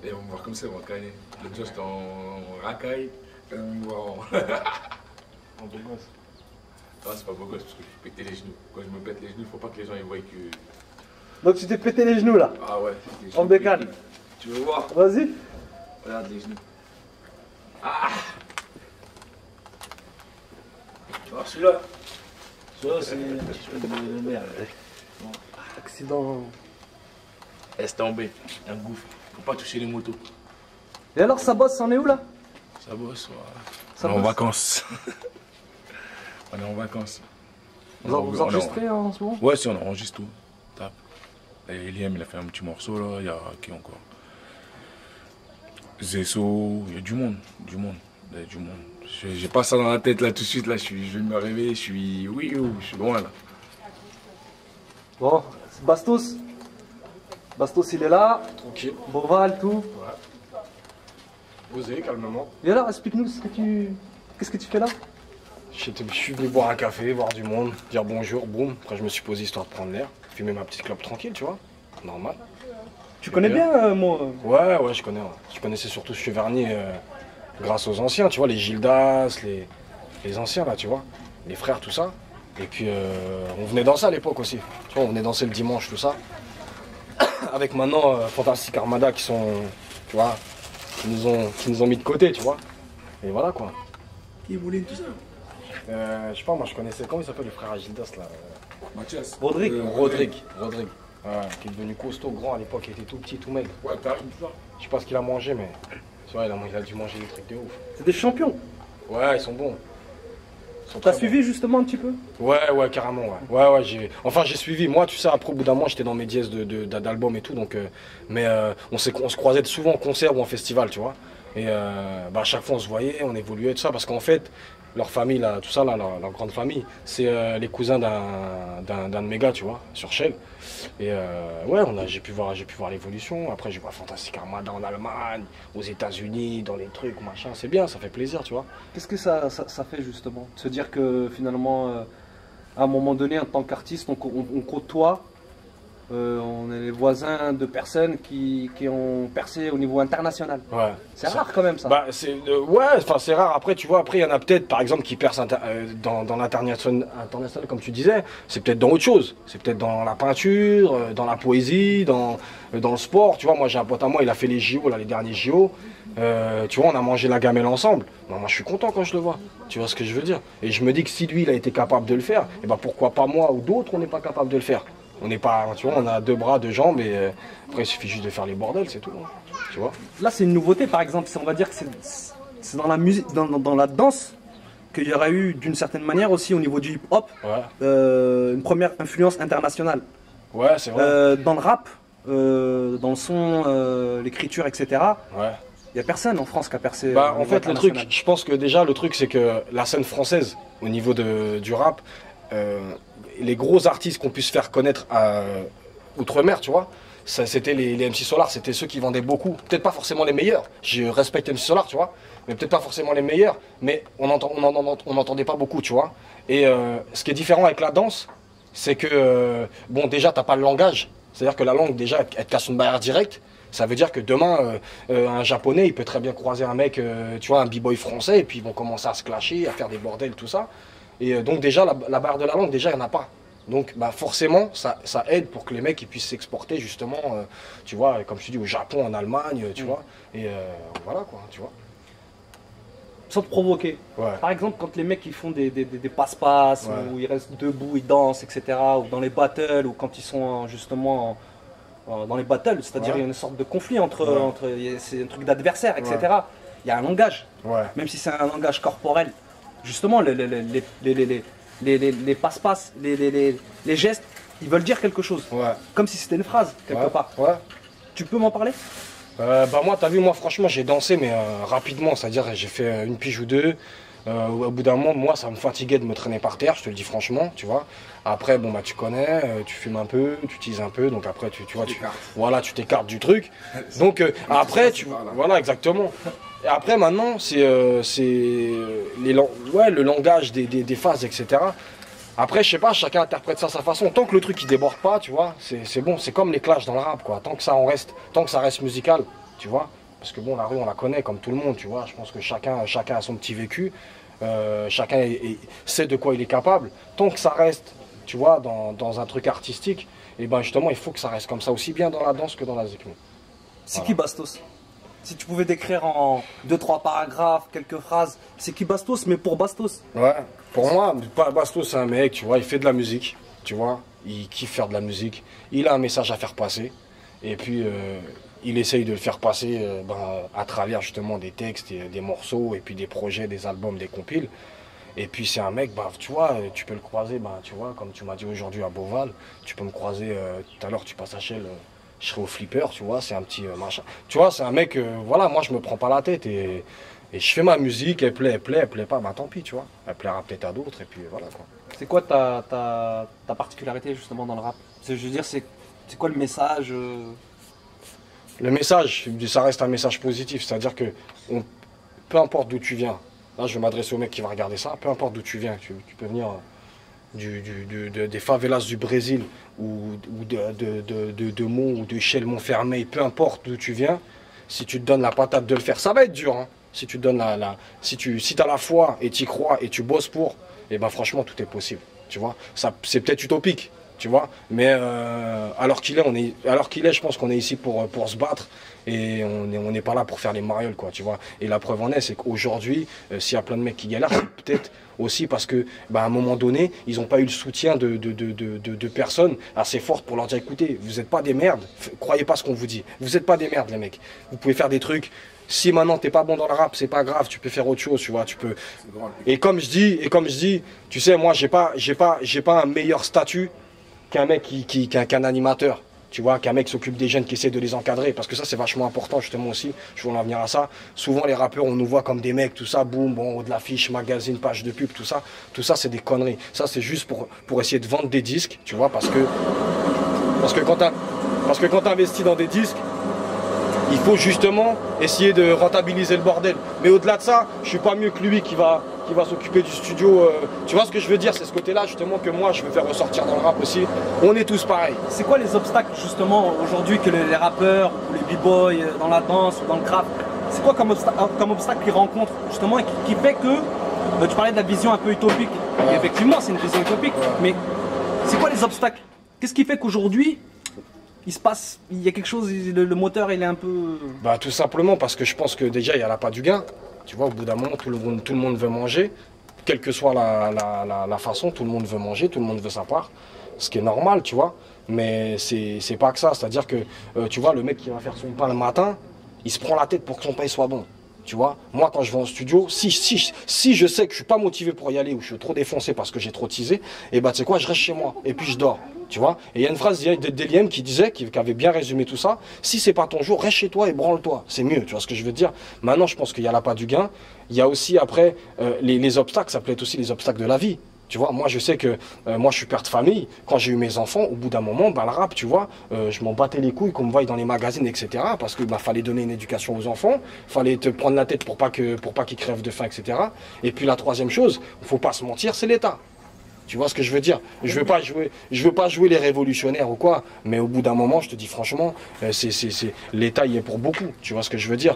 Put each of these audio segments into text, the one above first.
Et on va me voir comme ça, on va caler. L'autre jour, j'étais en racaille, quand on me voit en... En beau gosse. Ah, c'est pas beau gosse, parce que je pétais les genoux. Quand je me pète les genoux, faut pas que les gens ils voient que... Donc tu t'es pété les genoux là? Ah ouais, les En genoux bécane. pétés. Tu veux voir? Vas-y. Regarde les genoux. Ah! Tu vois celui-là? Ça, c'est un petit peu de merde. Accident. Laisse tomber, un gouffre. Faut pas toucher les motos. Et alors ça bosse, c'en est où là? Ça bosse, ouais. Ça On est en bosse. vacances. On est en vacances. Vous enregistrez en ce moment? Ouais, si on enregistre tout. Tape. Et Eliam, il a fait un petit morceau là. Il y a qui encore? Zesso, il y a du monde. Du monde. Il y a du monde. J'ai pas ça dans la tête là tout de suite. Là, je vais me réveiller. Je suis. Oui, je suis loin là. Bon, c'est Bastos. Bastos il est là. Tranquille. Boval, tout. Ouais. Posé, calmement. Et alors, explique-nous qu'est-ce que tu fais là? Je suis venu boire un café, voir du monde, dire bonjour, boum. Après, je me suis posé histoire de prendre l'air. Fumer ma petite clope tranquille, tu vois. Normal. Tu connais bien moi? Ouais, je connais. Ouais. Je connaissais surtout Cheverny grâce aux anciens, tu vois, les Gildas, les anciens là, tu vois. Les frères, tout ça. Et puis, on venait danser à l'époque aussi. Tu vois, on venait danser le dimanche, tout ça. Avec maintenant Fantastic Armada qui sont, tu vois, qui nous ont mis de côté, tu vois. Et voilà quoi. Qui voulait tout ça? Je sais pas, moi je connaissais, comment il s'appelle le frère Agildas là? Mathias. Rodrigue. Rodrigue. Ouais, qui est devenu costaud, grand à l'époque, il était tout petit, tout maigre. Ouais, t'arrives tout ça. Je sais pas ce qu'il a mangé, mais c'est vrai, il a dû manger des trucs de ouf. C'est des champions. Ouais, ils sont bons. Ils sont T'as très suivi justement un petit peu? bons. Ouais, carrément, ouais. Ouais, j'ai suivi. Moi, tu sais, après, au bout d'un moment, j'étais dans mes dièses d'albums et tout, donc. Mais on se croisait souvent en concert ou en festival, tu vois. Et à chaque fois, on se voyait, on évoluait, tout ça, parce qu'en fait, leur famille, là, tout ça, là, leur grande famille, c'est les cousins d'un de mes gars, tu vois, sur Shell. Et ouais, j'ai pu voir l'évolution. Après, j'ai vu Fantastic Armada en Allemagne, aux États-Unis, dans les trucs, machin. C'est bien, ça fait plaisir, tu vois. Qu'est-ce que ça fait justement? De se dire que finalement, à un moment donné, en tant qu'artiste, on côtoie, on est les voisins de personnes qui ont percé au niveau international. Ouais. C'est rare quand même ça. Bah, ouais, enfin c'est rare. Après, tu vois, après il y en a peut-être, par exemple, qui percent dans l'international, comme tu disais. C'est peut-être dans autre chose. C'est peut-être dans la peinture, dans la poésie, dans le sport. Tu vois, moi j'ai un pote à moi, il a fait les JO, là, les derniers JO. Tu vois, on a mangé la gamelle ensemble. Moi, je suis content quand je le vois. Tu vois ce que je veux dire? Et je me dis que si lui, il a été capable de le faire, et ben pourquoi pas moi ou d'autres, on n'est pas capable de le faire. On n'est pas, tu vois, on a deux bras, deux jambes, et après il suffit juste de faire les bordels, c'est tout. Hein, tu vois? Là, c'est une nouveauté, par exemple. On va dire que c'est dans la musique, dans la danse, qu'il y aurait eu d'une certaine manière aussi au niveau du hip-hop Ouais. une première influence internationale. Ouais, c'est vrai. Dans le rap, dans le son, l'écriture, etc. Ouais. Il n'y a personne en France qui a percé. Bah, au en niveau fait, le truc, international. je pense que déjà, le truc, c'est que la scène française, au niveau du rap, les gros artistes qu'on puisse faire connaître outre-mer, tu vois, c'était les MC Solar, c'était ceux qui vendaient beaucoup. Peut-être pas forcément les meilleurs, je respecte MC Solar, tu vois, mais peut-être pas forcément les meilleurs, mais on n'entendait pas beaucoup, tu vois. Et ce qui est différent avec la danse, c'est que, bon, déjà, t'as pas le langage, c'est-à-dire que la langue, déjà, elle te casse une barrière directe. Ça veut dire que demain, un japonais, il peut très bien croiser un mec, tu vois, un b-boy français, et puis ils vont commencer à se clasher, à faire des bordels, tout ça. Et donc déjà, la barre de la langue, déjà, il n'y en a pas. Donc bah, forcément, ça aide pour que les mecs ils puissent s'exporter justement, tu vois, comme je te dis, au Japon, en Allemagne, tu vois. Et voilà quoi, tu vois. Sans te provoquer. Ouais. Par exemple, quand les mecs ils font des passe-passe, Ouais. où ils restent debout, ils dansent, etc. Ou dans les battles, ou quand ils sont justement dans les battles, c'est-à-dire Ouais. il y a une sorte de conflit c'est un truc d'adversaire, etc. Ouais. Il y a un langage, Ouais. même si c'est un langage corporel. Justement, les passe-passe, les gestes, ils veulent dire quelque chose. Ouais. Comme si c'était une phrase, quelque Ouais. part. Ouais. Tu peux m'en parler? Bah moi, t'as vu, moi franchement, j'ai dansé, mais rapidement, c'est-à-dire j'ai fait une pige ou deux. Au bout d'un moment, moi, ça me fatiguait de me traîner par terre, je te le dis franchement, tu vois. Après, bon, bah, tu connais, tu fumes un peu, tu utilises un peu, donc après, tu vois, voilà, tu t'écartes du truc. Donc, après, voilà, exactement. Et après, maintenant, c'est le langage des phases, etc. Après, je sais pas, chacun interprète ça à sa façon. Tant que le truc, il déborde pas, tu vois, c'est bon, c'est comme les clashs dans le rap, quoi. Tant que ça reste musical, tu vois. Parce que bon, la rue, on la connaît comme tout le monde, tu vois. Je pense que chacun a son petit vécu. Chacun sait de quoi il est capable. Tant que ça reste, tu vois, dans un truc artistique, et ben justement, il faut que ça reste comme ça, aussi bien dans la danse que dans la zik. C'est qui Bastos? Si tu pouvais décrire en 2-3 paragraphes, quelques phrases, c'est qui Bastos, mais pour Bastos? Ouais, pour moi, Bastos, c'est un mec, tu vois, il fait de la musique, tu vois, il kiffe faire de la musique, il a un message à faire passer, et puis il essaye de le faire passer à travers justement des textes, des morceaux, et puis des projets, des albums, des compiles. Et puis c'est un mec, tu vois, tu peux le croiser, tu vois, comme tu m'as dit aujourd'hui à Beauval, tu peux me croiser, tout à l'heure tu passes à Chelles, je serai au flipper, tu vois, c'est un petit machin. Tu vois, c'est un mec, voilà, moi je me prends pas la tête et je fais ma musique, elle plaît pas, tant pis, tu vois. Elle plaira peut-être à d'autres et puis voilà quoi. C'est quoi ta particularité justement dans le rap? Je veux dire, c'est quoi le message Le message, ça reste un message positif, c'est-à-dire que peu importe d'où tu viens, là je vais m'adresser au mec qui va regarder ça, peu importe d'où tu viens, tu peux venir des favelas du Brésil ou de Mont ou de Chelles Montfermeil, peu importe d'où tu viens, si tu te donnes la patate de le faire, ça va être dur, hein. Si tu te donnes si tu as la foi et tu y crois et tu bosses pour, et ben franchement tout est possible, tu vois. Ça c'est peut-être utopique, tu vois, mais alors qu'il est, je pense qu'on est ici pour se battre et on n'est pas là pour faire les marioles, quoi, tu vois. Et la preuve en est, c'est qu'aujourd'hui, s'il y a plein de mecs qui galèrent, c'est peut-être aussi parce que, à un moment donné, ils n'ont pas eu le soutien de personnes assez fortes pour leur dire, écoutez, vous n'êtes pas des merdes, croyez pas ce qu'on vous dit, vous n'êtes pas des merdes, les mecs. Vous pouvez faire des trucs. Si maintenant t'es pas bon dans le rap, c'est pas grave, tu peux faire autre chose, tu vois, tu peux. Et comme je dis, tu sais, moi j'ai pas un meilleur statut qu'un mec qu'un animateur, tu vois, qu'un mec s'occupe des jeunes qui essaie de les encadrer, parce que ça c'est vachement important justement aussi, je veux en venir à ça. Souvent les rappeurs on nous voit comme des mecs, tout ça, boum, bon, de l'affiche, magazine, page de pub, tout ça c'est des conneries. Ça c'est juste pour essayer de vendre des disques, tu vois, parce que quand t'investis dans des disques, il faut justement essayer de rentabiliser le bordel. Mais au-delà de ça, je suis pas mieux que lui qui va s'occuper du studio. Tu vois ce que je veux dire? C'est ce côté-là justement que moi je veux faire ressortir dans le rap aussi. On est tous pareils. C'est quoi les obstacles justement aujourd'hui que les rappeurs ou les b-boys dans la danse ou dans le craft, c'est quoi comme obstacle qu'ils rencontrent justement et qui fait que tu parlais de la vision un peu utopique. Et effectivement c'est une vision utopique, mais c'est quoi les obstacles? Qu'est-ce qui fait qu'aujourd'hui il y a quelque chose, le moteur il est un peu... Tout simplement parce que je pense que déjà il n'y a pas du gain. Tu vois, au bout d'un moment, tout le monde veut manger. Quelle que soit la façon, tout le monde veut manger, tout le monde veut sa part. Ce qui est normal, tu vois. Mais c'est pas que ça. C'est-à-dire que, tu vois, le mec qui va faire son pain le matin, il se prend la tête pour que son pain soit bon. Tu vois, moi quand je vais en studio, si je sais que je suis pas motivé pour y aller ou je suis trop défoncé parce que j'ai trop teasé, et tu sais quoi, je reste chez moi et puis je dors. Tu vois, et il y a une phrase d'Eliem qui disait, qui avait bien résumé tout ça, si c'est pas ton jour, reste chez toi et branle-toi. C'est mieux, tu vois ce que je veux dire. Maintenant, je pense qu'il y a pas du gain. Il y a aussi après les obstacles, ça peut être aussi les obstacles de la vie. Tu vois, moi je sais que moi je suis père de famille. Quand j'ai eu mes enfants, au bout d'un moment, le rap, tu vois, je m'en battais les couilles qu'on me voie dans les magazines, etc. Parce que fallait donner une éducation aux enfants, fallait te prendre la tête pour pas qu'ils crèvent de faim, etc. Et puis la troisième chose, faut pas se mentir, c'est l'État. Tu vois ce que je veux dire? Je veux pas jouer les révolutionnaires ou quoi, mais au bout d'un moment, je te dis franchement, l'État y est pour beaucoup. Tu vois ce que je veux dire?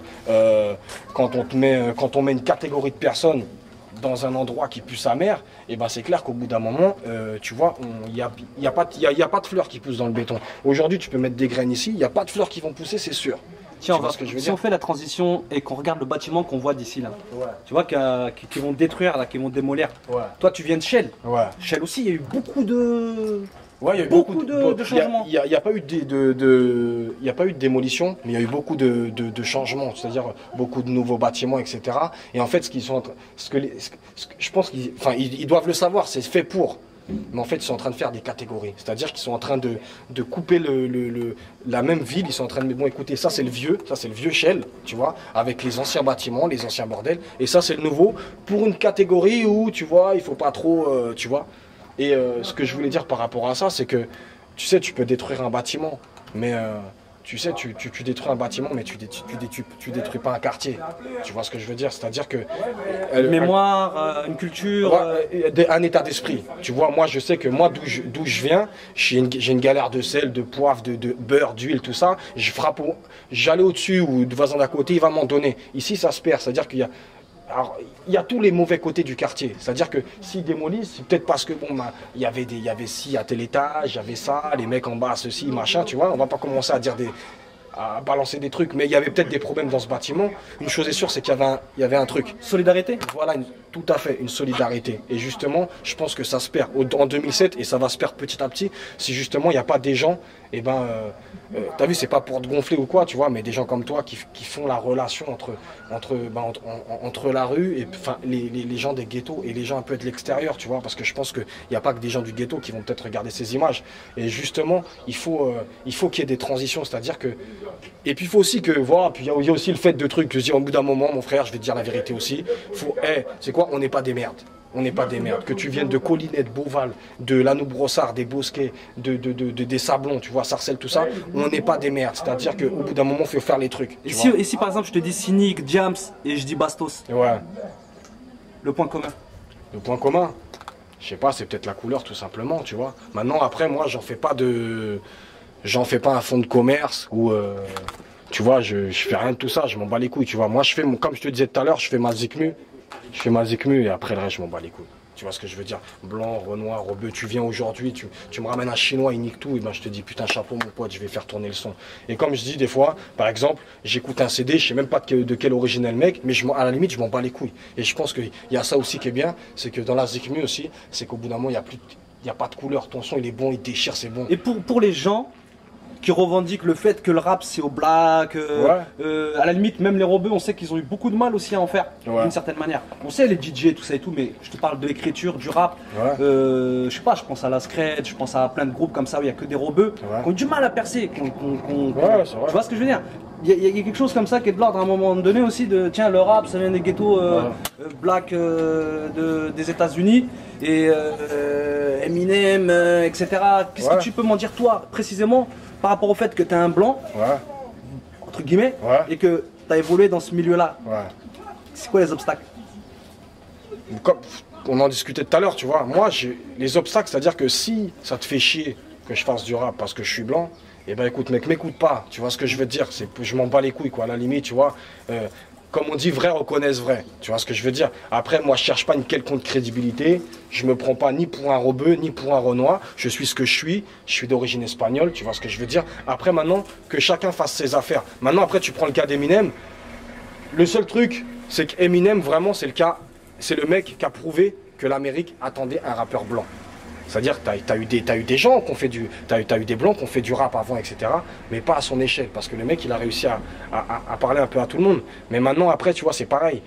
Quand on met une catégorie de personnes dans un endroit qui pue sa mère, et c'est clair qu'au bout d'un moment, tu vois, il y a pas de fleurs qui poussent dans le béton. Aujourd'hui, tu peux mettre des graines ici, il n'y a pas de fleurs qui vont pousser, c'est sûr. Tiens, si on fait la transition et qu'on regarde le bâtiment qu'on voit d'ici là, ouais. Tu vois qu'ils vont détruire, là, qu'ils vont démolir. Ouais. Toi, tu viens de Chelles. Ouais. Chelles aussi, il y a eu beaucoup de... Ouais, il y a eu beaucoup de changements. Il n'y a pas eu de démolition, mais il y a eu beaucoup de changements, c'est-à-dire beaucoup de nouveaux bâtiments, etc. Et en fait, je pense qu'ils doivent le savoir, c'est fait pour. Mais en fait, ils sont en train de faire des catégories. C'est-à-dire qu'ils sont en train de couper la même ville. Ils sont en train de dire, bon, écoutez, ça c'est le vieux Chelles, tu vois, avec les anciens bâtiments, les anciens bordels. Et ça c'est le nouveau, pour une catégorie où, tu vois, il faut pas trop, tu vois. Et ce que je voulais dire par rapport à ça, c'est que, tu sais, tu peux détruire un bâtiment, mais tu sais, tu détruis un bâtiment, mais tu détruis pas un quartier. Tu vois ce que je veux dire? C'est-à-dire que... Une mémoire, une culture... un état d'esprit. Tu vois, moi, je sais que moi, d'où je viens, j'ai une galère de sel, de poivre, de beurre, d'huile, tout ça. Je frappe, j'allais au-dessus ou le voisin d'à côté, il va m'en donner. Ici, ça se perd. C'est-à-dire qu'il y a... Alors, il y a tous les mauvais côtés du quartier. C'est-à-dire que s'ils démolissent, c'est peut-être parce que bon, bah, il y avait ci à tel étage, il y avait ça, les mecs en bas, ceci, machin, tu vois. On va pas commencer à dire à balancer des trucs, mais il y avait peut-être des problèmes dans ce bâtiment. Une chose est sûre, c'est qu'il y avait un truc. Solidarité? Voilà, tout à fait, une solidarité. Et justement, je pense que ça se perd en 2007 et ça va se perdre petit à petit si justement il n'y a pas des gens, et t'as vu, c'est pas pour te gonfler ou quoi, tu vois, mais des gens comme toi qui font la relation entre la rue et enfin les gens des ghettos et les gens un peu de l'extérieur, tu vois, parce que je pense qu'il n'y a pas que des gens du ghetto qui vont peut-être regarder ces images. Et justement, il faut qu'il y ait des transitions, c'est-à-dire que... Et puis il faut aussi que, voilà, puis il y a aussi le fait de trucs, je dis au bout d'un moment, mon frère, je vais te dire la vérité aussi, c'est quoi, on n'est pas des merdes. On n'est pas des merdes. Que tu viennes de Collinette, Beauval, de Lanou-Brossard, des Bosquets, des Sablons, tu vois, Sarcelles, tout ça, on n'est pas des merdes. C'est-à-dire qu'au bout d'un moment, il faut faire les trucs. Et si par exemple je te dis Cynic, Diams et je dis Bastos, ouais. Le point commun? Le point commun, je sais pas, c'est peut-être la couleur tout simplement, tu vois. Maintenant, après, moi, j'en fais pas un fonds de commerce ou... tu vois, je fais rien de tout ça, je m'en bats les couilles, tu vois. Moi, comme je te disais tout à l'heure, je fais ma zikmu et après le reste, je m'en bats les couilles. Tu vois ce que je veux dire? Blanc, Renoir, Rebeu, tu viens aujourd'hui, tu me ramènes un Chinois, il nique tout, et ben je te dis putain chapeau mon pote, je vais faire tourner le son. Et comme je dis des fois, par exemple, j'écoute un CD, je sais même pas de quelle origine est le mec, mais à la limite, je m'en bats les couilles. Et je pense qu'il y a ça aussi qui est bien, c'est que dans la zikmu aussi, c'est qu'au bout d'un moment, il y a pas de couleur, ton son il est bon, il déchire, c'est bon. Et pour les gens qui revendiquent le fait que le rap c'est au black, à la limite même les rebeux, on sait qu'ils ont eu beaucoup de mal aussi à en faire, d'une certaine manière. On sait les DJ tout ça et tout, mais je te parle de l'écriture, du rap, je sais pas, je pense à la Scred, je pense à plein de groupes comme ça où il n'y a que des rebeux qui ont du mal à percer, tu vois ce que je veux dire? Il y a quelque chose comme ça qui est de l'ordre à un moment donné aussi de tiens le rap ça vient des ghettos black des États-Unis et Eminem etc. Qu'est-ce que tu peux m'en dire toi précisément par rapport au fait que tu es un blanc entre guillemets et que tu as évolué dans ce milieu-là? C'est quoi les obstacles? Comme on en discutait tout à l'heure, tu vois, moi les obstacles, c'est-à-dire que si ça te fait chier que je fasse du rap parce que je suis blanc, eh ben écoute mec, m'écoute pas, tu vois ce que je veux te dire, je m'en bats les couilles quoi, à la limite, tu vois, comme on dit, vrai reconnaissent vrai, tu vois ce que je veux dire. Après, moi je cherche pas une quelconque crédibilité, je me prends pas ni pour un rebeu, ni pour un Renoir, je suis ce que je suis d'origine espagnole, tu vois ce que je veux dire. Après maintenant, que chacun fasse ses affaires. Maintenant après tu prends le cas d'Eminem, le seul truc, c'est qu'Eminem vraiment c'est le mec qui a prouvé que l'Amérique attendait un rappeur blanc. C'est-à-dire que t'as eu des gens qui ont fait t'as eu des blancs qui ont fait du rap avant, etc. Mais pas à son échelle, parce que le mec, il a réussi à parler un peu à tout le monde. Mais maintenant, après, tu vois, c'est pareil.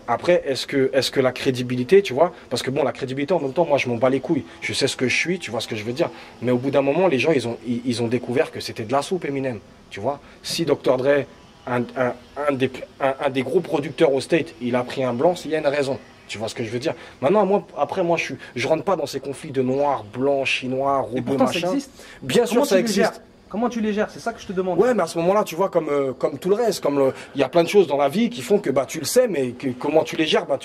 Après, est-ce que la crédibilité, tu vois, parce que bon, la crédibilité, en même temps, moi, je m'en bats les couilles. Je sais ce que je suis, tu vois ce que je veux dire. Mais au bout d'un moment, les gens, ils ont découvert que c'était de la soupe, Eminem. Tu vois, si Dr. Dre, un des gros producteurs au State, il a pris un blanc, il y a une raison. Tu vois ce que je veux dire? Maintenant, après, moi, je rentre pas dans ces conflits de noirs, blancs, chinois, rebeux, machin. Ça existe. Bien sûr, ça existe. Comment tu les gères? C'est ça que je te demande. Ouais, mais à ce moment-là, tu vois, comme tout le reste, il y a plein de choses dans la vie qui font que bah tu le sais, mais comment tu les gères? Bah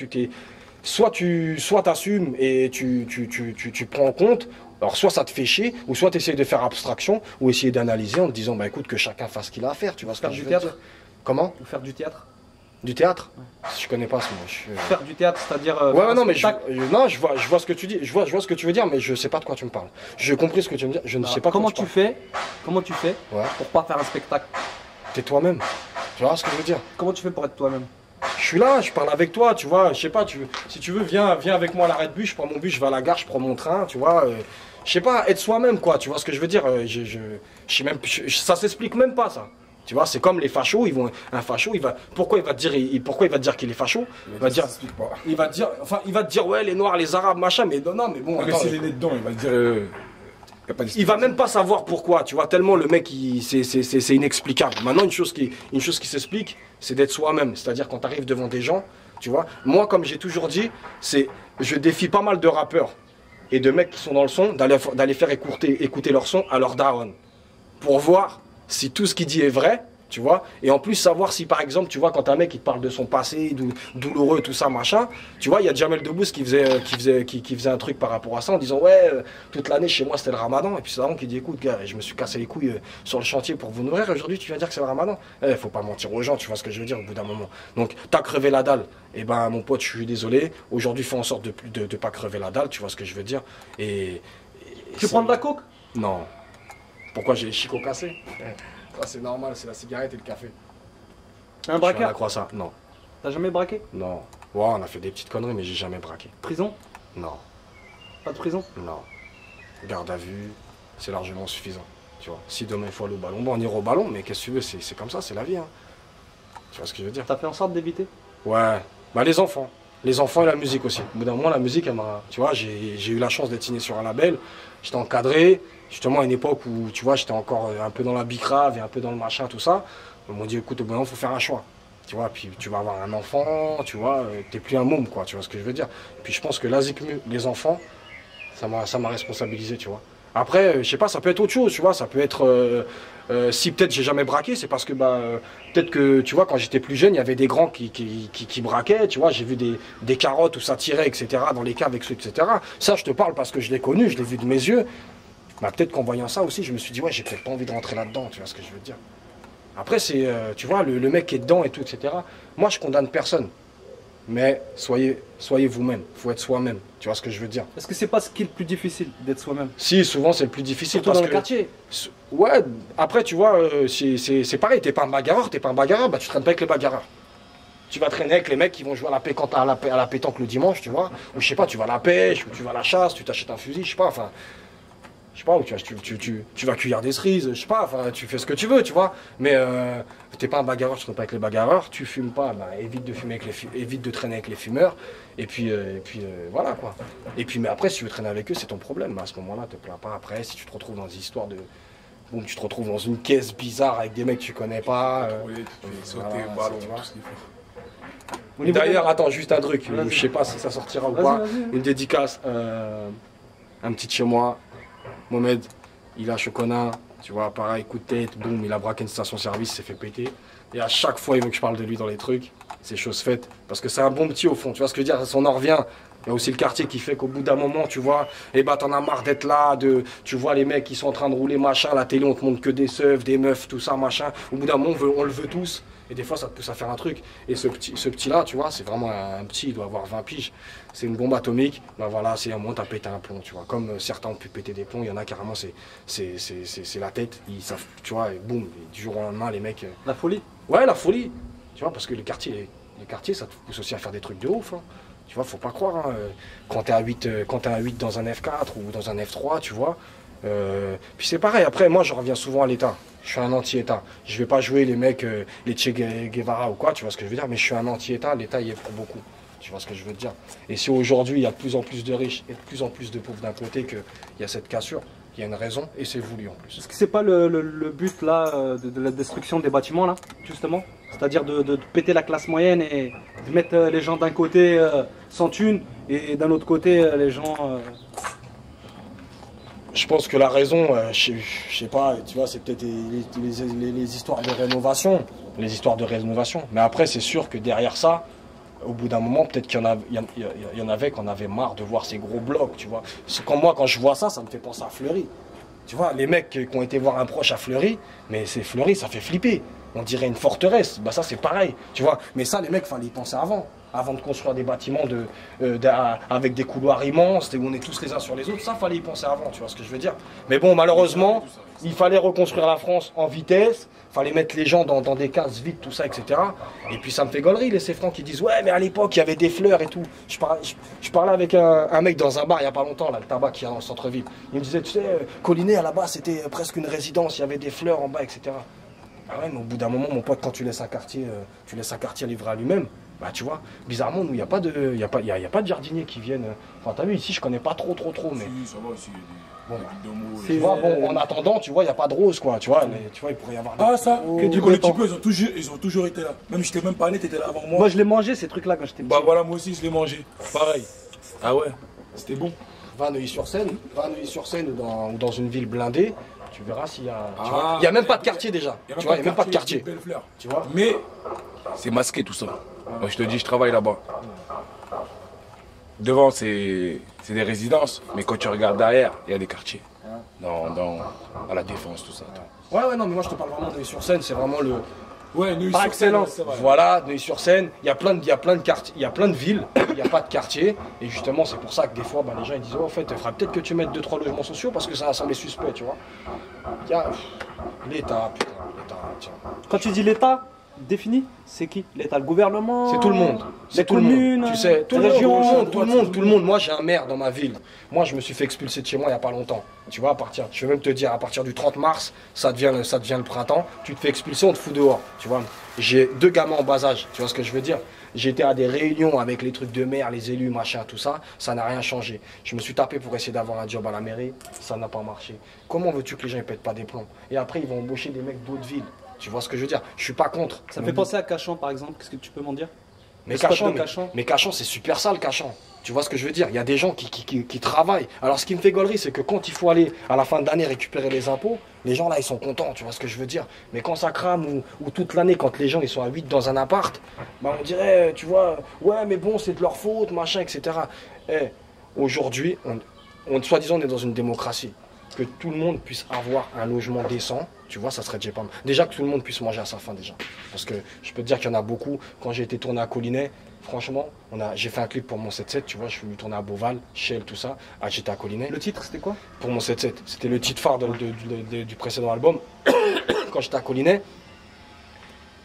soit t'assumes et tu prends en compte. Alors soit ça te fait chier, ou soit tu essayes de faire abstraction, ou essayer d'analyser en te disant bah écoute que chacun fasse ce qu'il a à faire. Tu vois ce que je veux dire? Comment? Ou faire du théâtre. Du théâtre? Je connais pas ce mot. Faire du théâtre, c'est-à-dire. Ouais, non, mais je vois ce que tu dis. Je vois ce que tu veux dire, mais je sais pas de quoi tu me parles. J'ai compris ce que tu veux me dire. Je ne sais pas comment tu fais pour pas faire un spectacle? T'es toi-même. Tu vois ce que je veux dire? Comment tu fais pour être toi-même? Je suis là, je parle avec toi, tu vois. Je sais pas, si tu veux, viens avec moi à l'arrêt de bus. Je prends mon bus, je vais à la gare, je prends mon train, tu vois. Je sais pas, être soi-même, quoi. Tu vois ce que je veux dire? Ça s'explique même pas, ça. Tu vois, c'est comme les fachos, un facho, pourquoi il va te dire qu'il est facho? Il va te dire, ouais, les noirs, les arabes, machin, mais non, mais bon. Mais s'il est né dedans, il va te dire, il va même pas savoir pourquoi, tu vois, tellement le mec, c'est inexplicable. Maintenant, une chose qui s'explique, c'est d'être soi-même. C'est-à-dire quand tu arrives devant des gens, tu vois, moi, comme j'ai toujours dit, je défie pas mal de rappeurs et de mecs qui sont dans le son, d'aller faire écouter leur son à leur daron. Pour voir si tout ce qu'il dit est vrai, tu vois, et en plus savoir si par exemple, tu vois, quand un mec il te parle de son passé, douloureux, tout ça, machin, tu vois, il y a Jamel Debbouze qui faisait un truc par rapport à ça en disant ouais, toute l'année chez moi c'était le ramadan, et puis c'est Daron qui dit écoute gars, je me suis cassé les couilles sur le chantier pour vous nourrir, aujourd'hui tu viens dire que c'est le ramadan. Faut pas mentir aux gens, tu vois ce que je veux dire au bout d'un moment. Donc t'as crevé la dalle, et ben mon pote, je suis désolé, aujourd'hui fais en sorte de pas crever la dalle, tu vois ce que je veux dire. Tu prends de la coke? Non. Pourquoi j'ai les chicots cassés? Ça c'est normal, c'est la cigarette et le café. Un braqueur? Crois ça? Non. T'as jamais braqué? Non. Ouais, on a fait des petites conneries, mais j'ai jamais braqué. Prison? Non. Pas de prison? Non. Garde à vue, c'est largement suffisant. Tu vois, si demain il faut aller au ballon, bon, on ira au ballon, mais qu'est-ce que tu veux, c'est comme ça, c'est la vie. Hein. Tu vois ce que je veux dire? T'as fait en sorte d'éviter? Ouais. Bah les enfants. Les enfants et la musique aussi. Au bout d'un moment, la musique, elle m'a. Tu vois, j'ai eu la chance d'être signé sur un label. J'étais encadré. Justement, à une époque où, tu vois, j'étais encore un peu dans la bicrave et un peu dans le machin, tout ça. Ils m'ont dit, écoute, au bout d'un moment, il faut faire un choix. Tu vois, puis tu vas avoir un enfant, tu vois, t'es plus un môme, quoi, tu vois ce que je veux dire. Et puis je pense que l'ASICMU, les enfants, ça m'a responsabilisé, tu vois. Après, je sais pas, ça peut être autre chose, tu vois, ça peut être... si peut-être j'ai jamais braqué, c'est parce que, peut-être que, tu vois, quand j'étais plus jeune, il y avait des grands qui braquaient, tu vois, j'ai vu des carottes où ça tirait, etc., dans les caves, etc. Ça, je te parle parce que je l'ai connu, je l'ai vu de mes yeux. Bah, peut-être qu'en voyant ça aussi, je me suis dit, ouais, j'ai peut-être pas envie de rentrer là-dedans, tu vois ce que je veux dire. Après, c'est, tu vois, le mec qui est dedans et tout, etc. Moi, je condamne personne. Mais soyez vous-même, il faut être soi-même, tu vois ce que je veux dire. Est-ce que c'est pas ce qui est le plus difficile, d'être soi-même? Si, souvent c'est le plus difficile. Surtout parce dans le que, quartier. Ouais, après tu vois, c'est pareil, t'es pas un bagarreur, bah tu traînes pas avec les bagarreurs. Tu vas traîner avec les mecs qui vont jouer à la pétanque le dimanche, tu vois. Ou je sais pas, tu vas à la pêche, ou tu vas à la chasse, tu t'achètes un fusil, je sais pas, enfin... Je sais pas, tu vas cueillir des cerises, je sais pas, enfin, tu fais ce que tu veux, tu vois. Mais t'es pas un bagarreur, tu traînes pas avec les bagarreurs, tu fumes pas, bah, évite de traîner avec les fumeurs. Et puis voilà quoi. Et puis mais après, si tu veux traîner avec eux, c'est ton problème. Mais à ce moment-là, te plains pas après. Si tu te retrouves dans des histoires de... Bon, tu te retrouves dans une caisse bizarre avec des mecs que tu connais pas. Oui, tu fais sauter voilà, le ballon, c'est- tout ce qu'il faut. Et d'ailleurs, attends, juste un truc, je sais pas si ça sortira ou pas. Vas-y. Une dédicace, un petit de chez moi. Mohamed, il a Chocona, tu vois, pareil, coup de tête, boum, il a braqué une station-service, s'est fait péter. Et à chaque fois, il veut que je parle de lui dans les trucs. C'est chose faite. Parce que c'est un bon petit au fond, tu vois ce que je veux dire, on en revient. Il y a aussi le quartier qui fait qu'au bout d'un moment, tu vois, et bah t'en as marre d'être là, tu vois les mecs qui sont en train de rouler, machin, la télé, on te montre que des seufs, des meufs, tout ça, machin. Au bout d'un moment, on le veut tous. Et des fois, ça te pousse à faire un truc. Et ce petit-là, tu vois, c'est vraiment un petit, il doit avoir 20 piges. C'est une bombe atomique. Ben voilà, c'est un moment, t'as pété un plomb, tu vois. Comme certains ont pu péter des plombs, il y en a carrément, c'est la tête. Ils savent, tu vois, et boum, et du jour au lendemain, les mecs... La folie? Ouais, la folie. Tu vois, parce que les quartiers, ça te pousse aussi à faire des trucs de ouf. Hein. Tu vois, faut pas croire. Hein. Quand t'es à 8 dans un F4 ou dans un F3, tu vois. Puis c'est pareil, après, moi, je reviens souvent à l'État. Je suis un anti-État. Je vais pas jouer les mecs, les Che Guevara ou quoi, tu vois ce que je veux dire. Mais je suis un anti-État, l'État y est pour beaucoup. Tu vois ce que je veux te dire. Et si aujourd'hui, il y a de plus en plus de riches et de plus en plus de pauvres d'un côté, qu'il y a cette cassure, il y a une raison et c'est voulu en plus. Est-ce que c'est pas le but là de la destruction des bâtiments là, justement? C'est-à-dire de péter la classe moyenne et de mettre les gens d'un côté sans thune et d'un autre côté les gens... Je pense que la raison, je sais pas, tu vois, c'est peut-être les histoires de rénovation. Les histoires de rénovation. Mais après, c'est sûr que derrière ça, au bout d'un moment, peut-être qu'il y en avait qu'on avait marre de voir ces gros blocs, tu vois. Quand je vois ça, ça me fait penser à Fleury. Tu vois, les mecs qui ont été voir un proche à Fleury, mais c'est Fleury, ça fait flipper. On dirait une forteresse, bah ça c'est pareil, tu vois. Mais ça, les mecs, fallait y penser avant de construire des bâtiments avec des couloirs immenses, où on est tous les uns sur les autres, ça, fallait y penser avant, tu vois ce que je veux dire. Mais bon, malheureusement, il fallait reconstruire la France en vitesse, fallait mettre les gens dans des cases vides, tout ça, etc. Et puis ça me fait gaulerie, les Céfrans qui disent, ouais, mais à l'époque, il y avait des fleurs et tout. Je parlais avec un mec dans un bar il n'y a pas longtemps, là, le tabac qui est dans le centre-ville. Il me disait, tu sais, Collinet, à la base, c'était presque une résidence, il y avait des fleurs en bas, etc. Ah ouais, mais au bout d'un moment, mon pote, quand tu laisses un quartier livré à lui-même, bah tu vois, bizarrement, nous, il n'y a pas de jardiniers qui viennent. Enfin, t'as vu, ici, je connais pas trop, mais... Si, ça va aussi, il y a des mots. Tu vois, bon, en attendant, tu vois, il n'y a pas de rose, quoi, tu vois, tu vois, il pourrait y avoir... Ah, ça, que du les béton. petits peu, ils ont toujours été là. Même si je t'ai même pas né, t'étais là avant moi. Moi je l'ai mangé ces trucs là quand j'étais petit. Bah voilà, moi aussi, je l'ai mangé. Pareil. Ah ouais, c'était bon. Va à Neuilly-sur-Seine ou dans une ville blindée, Tu verras s'il y a. Ah, il n'y a même pas de quartier déjà. Tu vois, il n'y a même pas de quartier. Bellefleur. Tu vois. Mais c'est masqué tout ça. Moi, je te dis, je travaille là-bas. Devant, c'est des résidences, mais quand tu regardes derrière, il y a des quartiers. À la Défense, tout ça. Ouais, non, mais moi je te parle vraiment de Neuilly-sur-Seine, c'est vraiment le. Ouais, Neuilly Par sur Seine, excellence. c'est vrai. Voilà, Neuilly-sur-Seine, il y a plein de quartiers, il y a plein de villes, il n'y a pas de quartier. Et justement, c'est pour ça que des fois, les gens ils disent, oh, en fait, il faudrait peut-être que tu mettes 2-3 logements sociaux parce que ça va sembler suspect, tu vois. Il y a l'État, putain, l'État, tiens. Quand tu dis l'État, défini, c'est qui? L'État, le gouvernement? C'est tout le monde. C'est Les tout le monde. communes, Tu sais, tout le les monde, régions, tout le monde. Moi, j'ai un maire dans ma ville. Moi, je me suis fait expulser de chez moi il n'y a pas longtemps. Tu vois, je vais même te dire, à partir du 30 mars, ça devient le printemps. Tu te fais expulser, on te fout dehors. Tu vois, j'ai 2 gamins en bas âge. Tu vois ce que je veux dire? J'étais à des réunions avec les trucs de maire, les élus, machin, tout ça. Ça n'a rien changé. Je me suis tapé pour essayer d'avoir un job à la mairie. Ça n'a pas marché. Comment veux-tu que les gens ne pètent pas des plombs? Et après, ils vont embaucher des mecs d'autres villes. Tu vois ce que je veux dire? Je suis pas contre. Ça me fait penser à Cachan par exemple, qu'est-ce que tu peux m'en dire? Mais Le spot Cachan, de Cachan. mais Cachan, c'est super sale, Cachan. Tu vois ce que je veux dire? Il y a des gens qui travaillent. Alors, ce qui me fait gaulerie, c'est que quand il faut aller à la fin de l'année récupérer les impôts, les gens là, ils sont contents. Tu vois ce que je veux dire? Mais quand ça crame ou toute l'année, quand les gens ils sont à 8 dans un appart, on dirait, tu vois, ouais, mais bon, c'est de leur faute, machin, etc. Eh, aujourd'hui, soi-disant, on est dans une démocratie. Que tout le monde puisse avoir un logement décent, tu vois, ça serait déjà pas mal. Déjà que tout le monde puisse manger à sa faim déjà. Parce que je peux te dire qu'il y en a beaucoup. Quand j'ai été tourné à Collinet, franchement, j'ai fait un clip pour mon 7-7, tu vois, je suis venu tourner à Beauval, Shell, tout ça. Ah, j'étais à Collinet. Le titre c'était quoi? Pour mon 7-7. C'était le titre phare du précédent album. Quand j'étais à Collinet,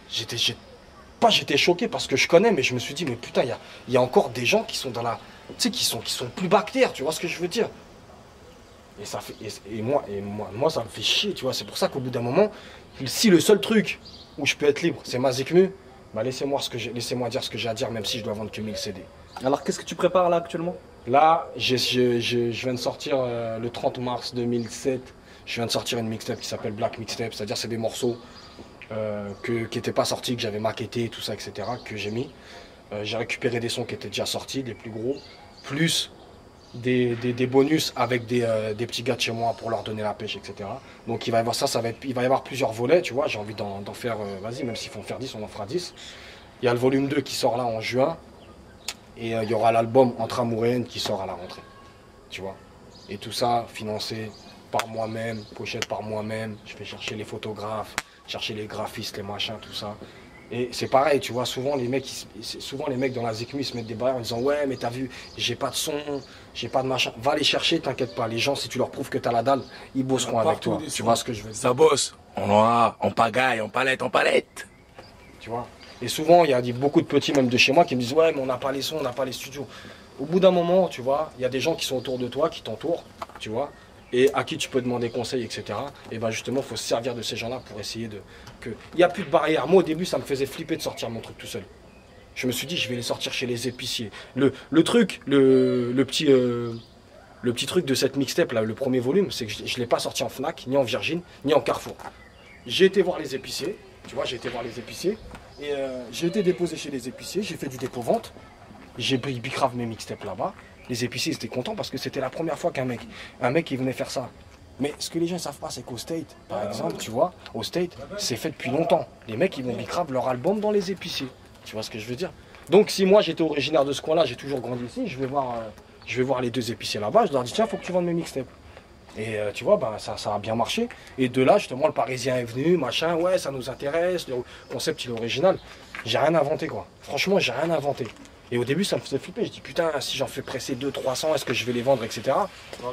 j'étais choqué parce que je connais, mais je me suis dit, mais putain, il y a encore des gens qui sont dans la. Tu sais, qui sont plus bactères, tu vois ce que je veux dire? Et ça fait, moi, ça me fait chier, tu vois. C'est pour ça qu'au bout d'un moment, si le seul truc où je peux être libre, c'est ma Zikmu, laissez-moi dire ce que j'ai à dire, même si je dois vendre que 1000 CD. Alors qu'est-ce que tu prépares là actuellement? Là, je viens de sortir le 30 mars 2007, je viens de sortir une mixtape qui s'appelle Black Mixtape, c'est-à-dire c'est des morceaux qui n'étaient pas sortis, que j'avais maquettés, tout ça, etc., que j'ai mis. J'ai récupéré des sons qui étaient déjà sortis, des plus gros, plus des bonus avec des petits gars de chez moi pour leur donner la pêche, etc. Donc il va y avoir il va y avoir plusieurs volets, tu vois, j'ai envie d'en faire, vas-y, même s'il faut en faire 10, on en fera 10. Il y a le volume 2 qui sort là en juin, et il y aura l'album Entre Amourènes qui sort à la rentrée, tu vois. Et tout ça financé par moi-même, pochette par moi-même, je vais chercher les photographes, chercher les graphistes, les machins, tout ça. Et c'est pareil, tu vois, souvent les mecs dans la Zikmu, ils se mettent des barrières en disant ouais, mais t'as vu, j'ai pas de son, j'ai pas de machin. Va les chercher, t'inquiète pas. Les gens, si tu leur prouves que t'as la dalle, ils bosseront avec toi. Tu vois ce que je veux dire? Ça bosse. On aura en pagaille, en palette. Tu vois? Et souvent, il y a beaucoup de petits, même de chez moi, qui me disent ouais, mais on n'a pas les sons, on n'a pas les studios. Au bout d'un moment, tu vois, il y a des gens qui sont autour de toi, qui t'entourent, tu vois, et à qui tu peux demander conseil, etc. Et ben justement, il faut se servir de ces gens-là pour essayer il n'y a plus de barrière. Moi, au début, ça me faisait flipper de sortir mon truc tout seul. Je me suis dit, je vais les sortir chez les épiciers. Le petit truc de cette mixtape, là, le premier volume, c'est que je ne l'ai pas sorti en Fnac, ni en Virgin, ni en Carrefour. J'ai été voir les épiciers, tu vois, et j'ai été déposé chez les épiciers, j'ai fait du dépôt-vente, j'ai bicrave mes mixtapes là-bas. Les épiciers étaient contents parce que c'était la première fois qu'un mec qui venait faire ça. Mais ce que les gens ne savent pas, c'est qu'au State, par exemple, tu vois, au State, c'est fait depuis longtemps. Les mecs, ils vont bicrave leur album dans les épiciers. Tu vois ce que je veux dire? Donc si moi j'étais originaire de ce coin-là, j'ai toujours grandi ici, je vais voir les 2 épiciers là-bas, je leur dis tiens, faut que tu vendes mes mixtapes. Et tu vois, ça a bien marché. Et de là, justement, le Parisien est venu, machin, ouais, ça nous intéresse, le concept il est original. J'ai rien inventé, quoi. Franchement, j'ai rien inventé. Et au début, ça me faisait flipper. Je dis, putain, si j'en fais presser 200-300, est-ce que je vais les vendre, etc.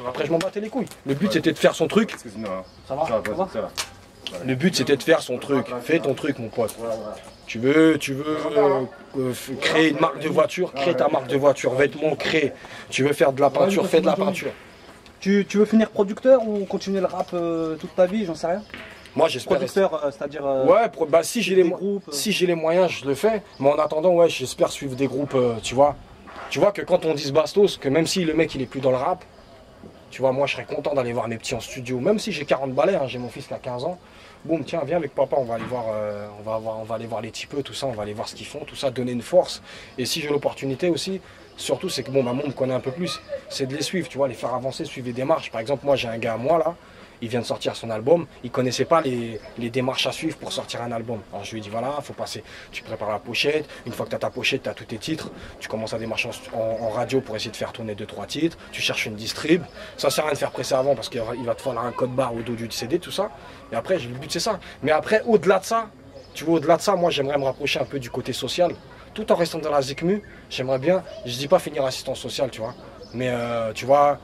Après, je m'en battais les couilles. Le but, c'était de faire son truc. Ça va? Le but, c'était de faire son truc. Fais ton truc, mon pote. Tu veux créer une marque de voiture, crée ta marque de voiture. Vêtements, crée. Tu veux faire de la peinture, fais de la peinture. Tu veux finir producteur ou continuer le rap toute ta vie, j'en sais rien? Moi, j'espère. Producteur, c'est-à-dire. Ouais, si j'ai les moyens, je le fais. Mais en attendant, ouais, j'espère suivre des groupes, tu vois. Tu vois que quand on dit Bastos, que même si le mec il est plus dans le rap, tu vois, moi je serais content d'aller voir mes petits en studio. Même si j'ai 40 balais, hein, j'ai mon fils qui a 15 ans. Boum, tiens, viens avec papa, on va aller voir, on va aller voir les typeux, tout ça, on va aller voir ce qu'ils font, tout ça, donner une force. Et si j'ai l'opportunité aussi, surtout, c'est que bon, maman me connaît un peu plus, c'est de les suivre, tu vois, les faire avancer, suivre les démarches. Par exemple, moi j'ai un gars à moi là. il vient de sortir son album, il connaissait pas les démarches à suivre pour sortir un album. Alors je lui ai dit voilà, faut passer, tu prépares la pochette, une fois que tu as ta pochette, tu as tous tes titres, tu commences à démarcher en radio pour essayer de faire tourner 2-3 titres, tu cherches une distrib, ça sert à rien de faire presser avant parce qu'il va te falloir un code barre au dos du CD, tout ça. Et après, le but c'est ça. Mais après, au-delà de ça, tu vois, au-delà de ça, moi j'aimerais me rapprocher un peu du côté social, tout en restant dans la ZICMU, j'aimerais bien, je dis pas finir assistant social, tu vois, mais tu vois,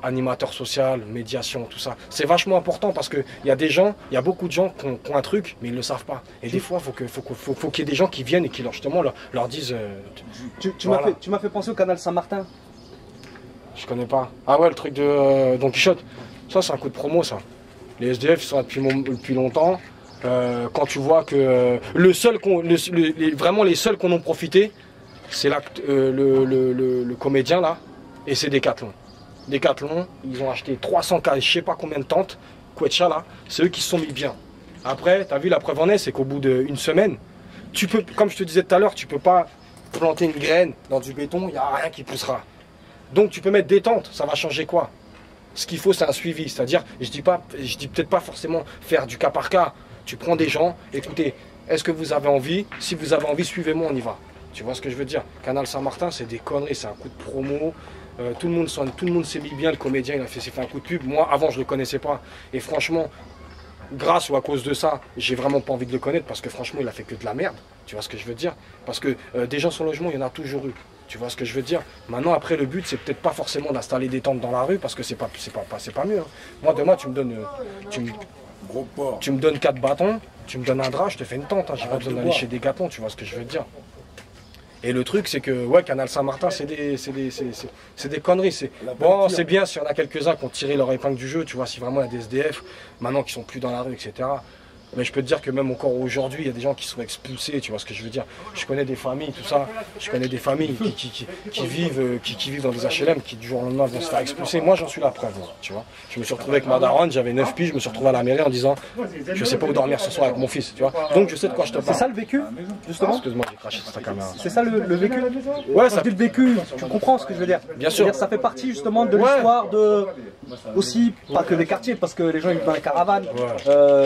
animateur social, médiation, tout ça. C'est vachement important parce qu'il y a des gens, il y a beaucoup de gens qui ont un truc, mais ils ne le savent pas. Et des fois, il faut qu'il y ait des gens qui viennent et qui justement leur disent... Voilà. Tu m'as fait penser au canal Saint-Martin. Je connais pas. Ah ouais, le truc de Don Quichotte. Ça, c'est un coup de promo, ça. Les SDF, ils sont là depuis longtemps. Quand tu vois que vraiment les seuls qu'on en profité, c'est le comédien, là, et c'est Decathlon. Decathlon, ils ont acheté 300 cas, je sais pas combien de tentes, Quetcha là, c'est eux qui se sont mis bien. Après, tu as vu la preuve en est, c'est qu'au bout d'une semaine, tu peux, comme je te disais tout à l'heure, tu peux pas planter une graine dans du béton, il n'y a rien qui poussera. Donc tu peux mettre des tentes, ça va changer quoi? Ce qu'il faut, c'est un suivi, c'est-à-dire, je dis peut-être pas forcément faire du cas par cas. Tu prends des gens, écoutez, est-ce que vous avez envie? Si vous avez envie, suivez-moi, on y va. Tu vois ce que je veux dire? Canal Saint-Martin, c'est des conneries, c'est un coup de promo. Tout le monde s'est mis bien, le comédien il s'est fait un coup de pub. Moi avant je le connaissais pas. Et franchement, grâce ou à cause de ça, j'ai vraiment pas envie de le connaître parce que franchement il a fait que de la merde. Tu vois ce que je veux dire? Parce que des gens sans logement, il y en a toujours eu. Tu vois ce que je veux dire? Maintenant après le but c'est peut-être pas forcément d'installer des tentes dans la rue parce que c'est pas mieux. Hein. Moi demain tu me donnes tu me donnes 4 bâtons, tu me donnes un drap, je te fais une tente. Hein. J'ai pas besoin d'aller chez Decathlon, tu vois ce que je veux dire? Et le truc, c'est que ouais, Canal Saint-Martin, c'est des conneries. Bon, c'est bien s'il y en a quelques-uns qui ont tiré leur épingle du jeu, tu vois, si vraiment il y a des SDF, maintenant qui sont plus dans la rue, etc. Mais je peux te dire que même encore aujourd'hui, il y a des gens qui sont expulsés, tu vois ce que je veux dire. Je connais des familles, tout ça. Je connais des familles qui vivent dans des HLM, qui du jour au lendemain vont se faire expulser. Moi, j'en suis la preuve, tu vois. Je me suis retrouvé avec ma daronne, j'avais 9 piges, je me suis retrouvé à la mairie en disant, je sais pas où dormir ce soir avec mon fils, tu vois. Donc je sais de quoi je te parle. C'est ça le vécu, justement? Excuse-moi, j'ai craché sur ta caméra. C'est ça le vécu? Ouais, ça dit le vécu, tu comprends ce que je veux dire? Bien sûr. Ça fait partie justement de l'histoire de... Aussi, pas que des quartiers, parce que les gens ils vivent dans les caravanes,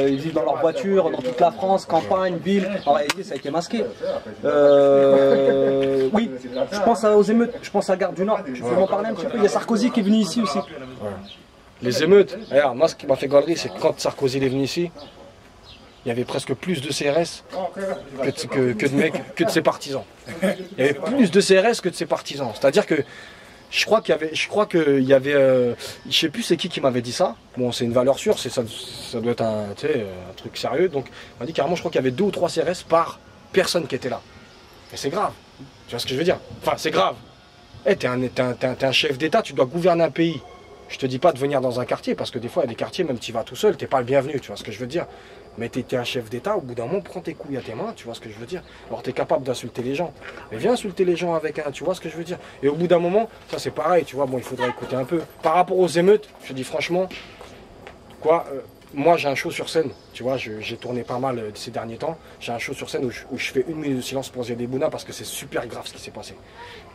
ils vivent dans leur voiture, dans toute la France, campagne, ville. En réalité, ça a été masqué. Oui, je pense aux émeutes, je pense à Gare du Nord. Tu peux m'en parler un petit peu? Il y a Sarkozy qui est venu ici aussi. Ouais. Les émeutes, regarde, moi ce qui m'a fait galerie, c'est que quand Sarkozy est venu ici, il y avait presque plus de CRS que de ses partisans. Il y avait plus de CRS que de ses partisans. C'est-à-dire que je crois qu'il y avait, je sais plus c'est qui m'avait dit ça. Bon, c'est une valeur sûre, ça doit être un truc sérieux. Donc, il m'a dit carrément, je crois qu'il y avait 2 ou 3 CRS par personne qui était là. Et c'est grave. Tu vois ce que je veux dire? Enfin, c'est grave. Hey, t'es un chef d'État, tu dois gouverner un pays. Je te dis pas de venir dans un quartier, parce que des fois, il y a des quartiers, même tu y vas tout seul, t'es pas le bienvenu, tu vois ce que je veux dire. Mais t'es un chef d'État, au bout d'un moment, prends tes couilles à tes mains, tu vois ce que je veux dire. Alors t'es capable d'insulter les gens. Mais viens insulter les gens avec un, tu vois ce que je veux dire. Et au bout d'un moment, ça c'est pareil, tu vois, bon, il faudra écouter un peu. Par rapport aux émeutes, je te dis franchement, quoi, moi j'ai un show sur scène, tu vois, j'ai tourné pas mal ces derniers temps. J'ai un show sur scène où je fais 1 minute de silence pour Ziad Bouna parce que c'est super grave ce qui s'est passé.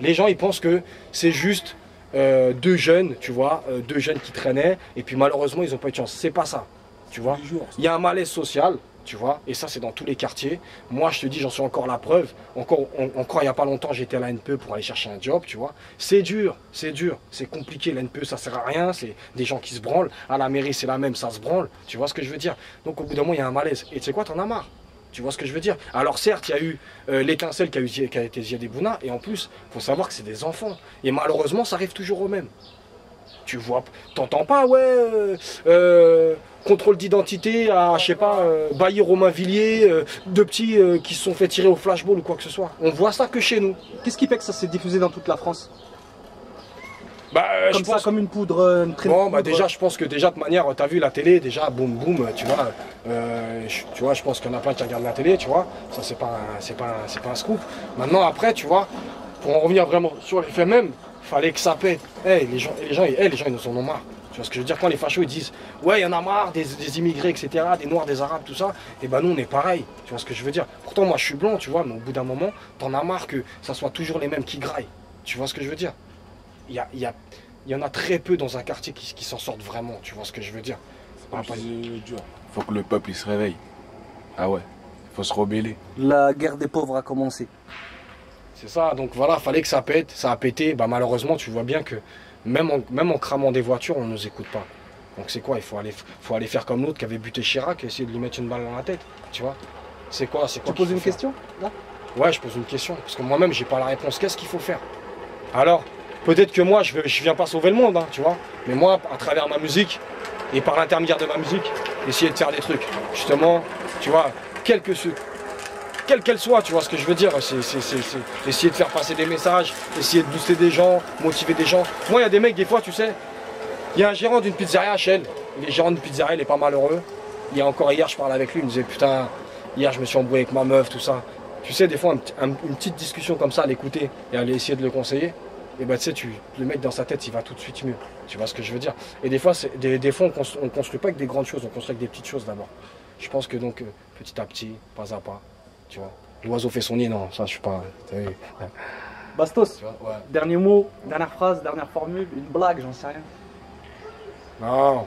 Les gens, ils pensent que c'est juste 2 jeunes, tu vois, 2 jeunes qui traînaient, et puis malheureusement, ils n'ont pas eu de chance. C'est pas ça. Tu vois, il y a un malaise social, tu vois, et ça c'est dans tous les quartiers. Moi je te dis, j'en suis encore la preuve. Encore il n'y a pas longtemps, j'étais à la NPE pour aller chercher un job, tu vois. C'est dur, c'est compliqué, la NPE ça sert à rien, c'est des gens qui se branlent. À la mairie c'est la même, ça se branle, tu vois ce que je veux dire. Donc au bout d'un moment il y a un malaise. Et tu sais quoi, t'en as marre. Tu vois ce que je veux dire? Alors certes, il y a eu l'étincelle qui a été Ziad Bouna, et en plus, il faut savoir que c'est des enfants. Et malheureusement, ça arrive toujours au même. Tu vois, t'entends pas, ouais, contrôle d'identité à, je sais pas, Bailly-Romainvilliers, 2 petits qui se sont fait tirer au flashball ou quoi que ce soit. On voit ça que chez nous. Qu'est-ce qui fait que ça s'est diffusé dans toute la France? Bah, comme ça, comme une poudre, une très bon, bah déjà, je pense que déjà, de manière, t'as vu la télé, déjà, boum, boum, tu vois. Tu vois, je pense qu'il y en a plein qui regardent la télé, tu vois. Ça, c'est pas un scoop. Maintenant, après, tu vois, pour en revenir vraiment sur les faits même, fallait que ça pète. Hey, les gens, ils nous en ont marre. Tu vois ce que je veux dire? Quand les fachos ils disent ouais, il y en a marre des immigrés, etc., des noirs, des arabes, tout ça, et ben nous on est pareil. Tu vois ce que je veux dire? Pourtant moi je suis blanc, tu vois, mais au bout d'un moment, t'en as marre que ça soit toujours les mêmes qui graillent. Tu vois ce que je veux dire? Il y en a très peu dans un quartier qui s'en sortent vraiment, tu vois ce que je veux dire? Comme je disais l'autre jour, faut que le peuple il se réveille. Ah ouais, faut se rebeller. La guerre des pauvres a commencé. C'est ça, donc voilà, fallait que ça pète, ça a pété. Bah, malheureusement, tu vois bien que même en cramant des voitures, on ne nous écoute pas. Donc c'est quoi? Il faut aller faire comme l'autre qui avait buté Chirac et essayer de lui mettre une balle dans la tête. Tu vois? C'est quoi? Tu poses une question là? Ouais, je pose une question. Parce que moi-même, j'ai pas la réponse. Qu'est-ce qu'il faut faire? Alors, peut-être que moi, je viens pas sauver le monde, hein, tu vois. Mais moi, à travers ma musique, et par l'intermédiaire de ma musique, essayer de faire des trucs. Justement, tu vois, quelle qu'elle soit, tu vois ce que je veux dire. C'est essayer de faire passer des messages, essayer de booster des gens, motiver des gens. Moi, il y a des mecs, des fois, tu sais, il y a un gérant d'une pizzeria à Chelles. Il est gérant d'une pizzeria, il est pas malheureux. Il y a encore hier, je parlais avec lui, il me disait, putain, hier, je me suis embrouillé avec ma meuf, tout ça. Tu sais, des fois, une petite discussion comme ça, à l'écouter et à aller essayer de le conseiller, et bah, tu sais, le mec dans sa tête, il va tout de suite mieux. Tu vois ce que je veux dire? Et des fois, on construit pas avec des grandes choses, on construit avec des petites choses d'abord. Je pense que donc, petit à petit, pas à pas, tu vois. L'oiseau fait son nid, non, ça, je suis pas. Ouais. Bastos, Ouais. dernier mot, dernière phrase, dernière formule, une blague, j'en sais rien. Non.